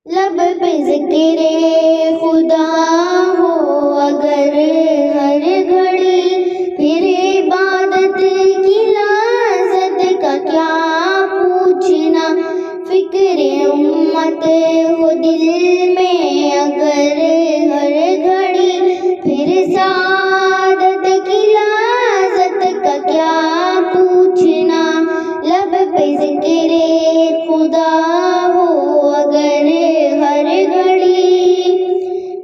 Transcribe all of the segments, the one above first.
لب پہ ذکر خدا ہو اگر ہر گھڑی، پھر عبادت کی لذت کا کیا پوچھنا، فکر امت ہو دل میں اگر ہر گھڑی، پھر سعادت کی لذت کا کیا پوچھنا، لب پہ ذکر خدا ہو اگر ہر گھڑی،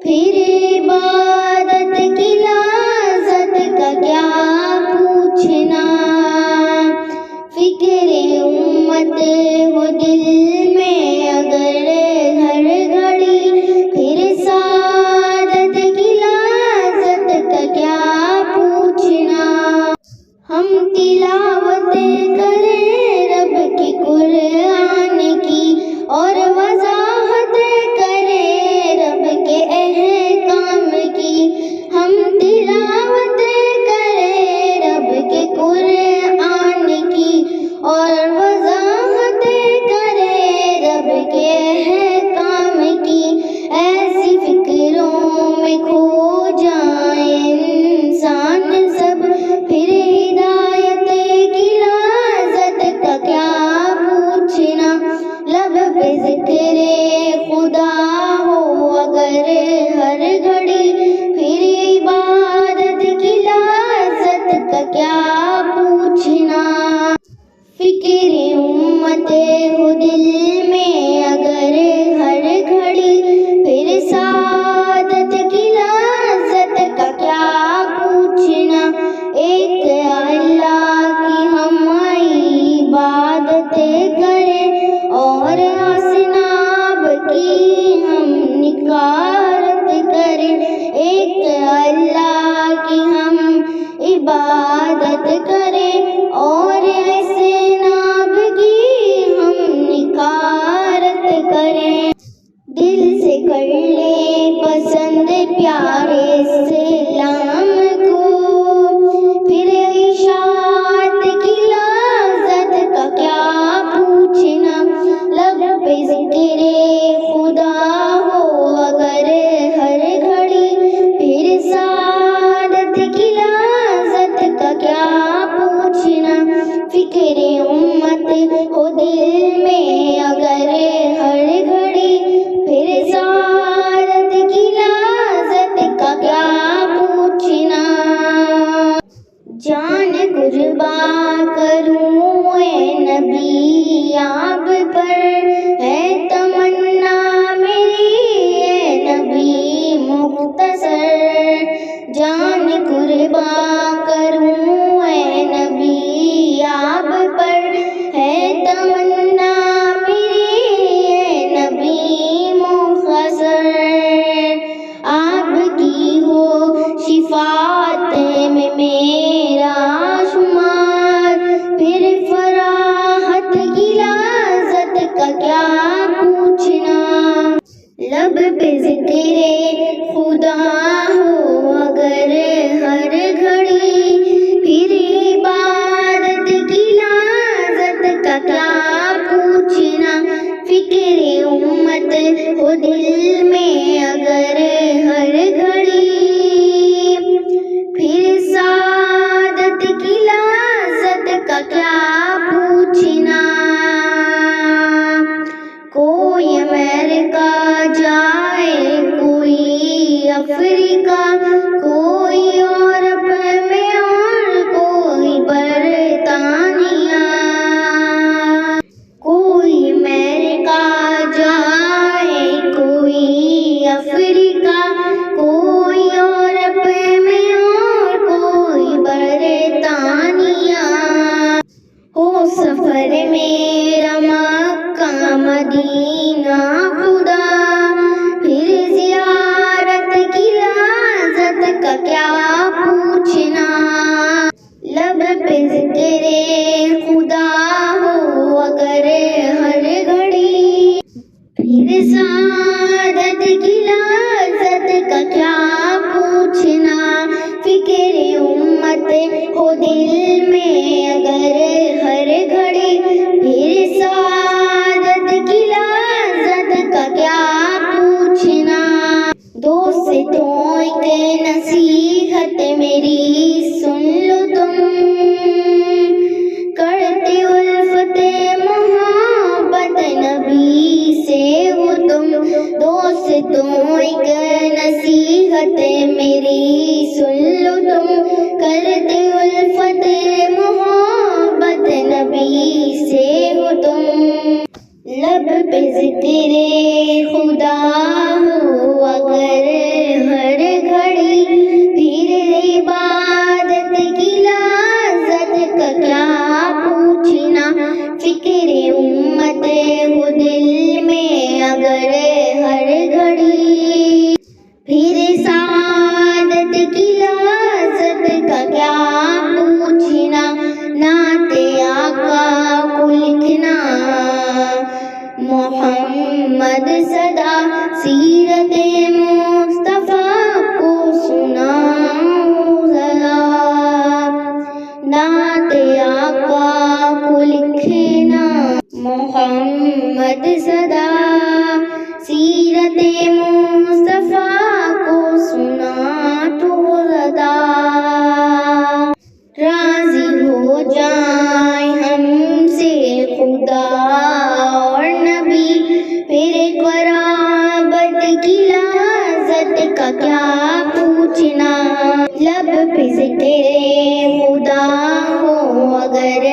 پھر عبادت کی لذت کا کیا پوچھنا، فکر امت ہو دل میں اگر ہر گھڑی، پھر سعادت کی لذت کا کیا پوچھنا، ہم تلاوت کریں رب کے قرآن کی اور وضاحت کریں رب کے احکام کی، ہم تلاوت کریں رب کے قرآن کی اور وضاحت کریں رب کے احکام کی، ایسی فکروں میں کھو جائیں انسان سب، پھر ہدایت کی لذت کا کیا پوچھنا، لب پہ ذکر خدا ہو اگر ہر گھڑی، پھر عبادت کی لذت کا کیا پوچھنا، فکر امت ہو دل میں اگر ہر گھڑی، پھر سعادت کی لذت کا کیا پوچھنا، ایک اللہ کی ہم عبادت کریں اور اصنام کی ہم نکارت کریں، ایک اللہ کی ہم عبادت کریں اور اصنام کی ہم نکارت کریں، دل سے کر لے پسند پیارے اسلام کو، پھر اشاعت کی لذت کا کیا پوچھنا، لب پہ ذکر خدا ہو اگر ہر گھڑی، پھر سعادت کی لذت کا کیا پوچھنا، فکر امت ہو دل میں اگر ہر گھڑی، پھر سعادت کی لذت کا کیا پوچھنا، جان قربان کروں اے نبی آپ پر، ہے تمنا میری اے نبی مختصر، جان قربان کروں اے نبی آپ پر، ہے تمنا میری اے نبی مختصر، آپ کی ہو شفاعت میں میرا شمار، پھر فراحت کی لذت کا کیا پوچھنا، لب پہ ذکر خدا ہو اگر ہر گھڑی، پھر عبادت کی لذت کا کیا پوچھنا، فکر امت ہو دل میں اگر ہر گھڑی، پھر سعادت کی لذت کا کیا پوچھنا، کوئی امریکہ جائے کوئی افریقہ، کوئی یورپ میں اور کوئی برطانیہ، کوئی امریکہ جائے کوئی افریقہ، کوئی یورپ میں اور کوئی برطانیہ، ہو سفر میرا مکہ مدینہ خدا، پھر زیارت کی لذت کا کیا پوچھنا، لب پہ ذکر خدا ہو اگر ہر گھڑی، پھر سعادت کی لذت کا کیا پوچھنا، فکر امت ہو دل میں اگر ہر گھڑی، پھر سعادت کی لذت کا کیا نصیحت میری سن لو تم، کرتے الفت محبت نبی سے ہو تم، لب پہ ذکر خدا ہو اگر ہر گھڑی، پھر عبادت کی لذت کا کیا پوچھنا، فکر امت ہو دل میں اگر ہر گھڑی، پھر سعادت کی لذت کا کیا پوچھنا، نعت آقا کو لکھنا محمد صدا، سیرت مصطفیٰ کو سناؤ ذرا، نعت آقا کو لکھنا محمد صدا، سیرت مصطفیٰ کو سنا تو زدا، راضی ہو جائیں ہم سے خدا اور نبی، پھر قرابت کی لذت کا کیا پوچھنا، لب پہ ذکر خدا ہو اگر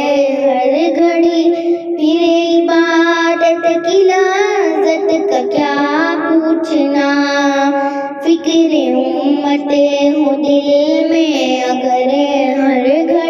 ہر گھڑی، پھر عبادت کی لذت کا کیا پوچھنا، فکر امت ہو دل میں اگر ہر گھڑی۔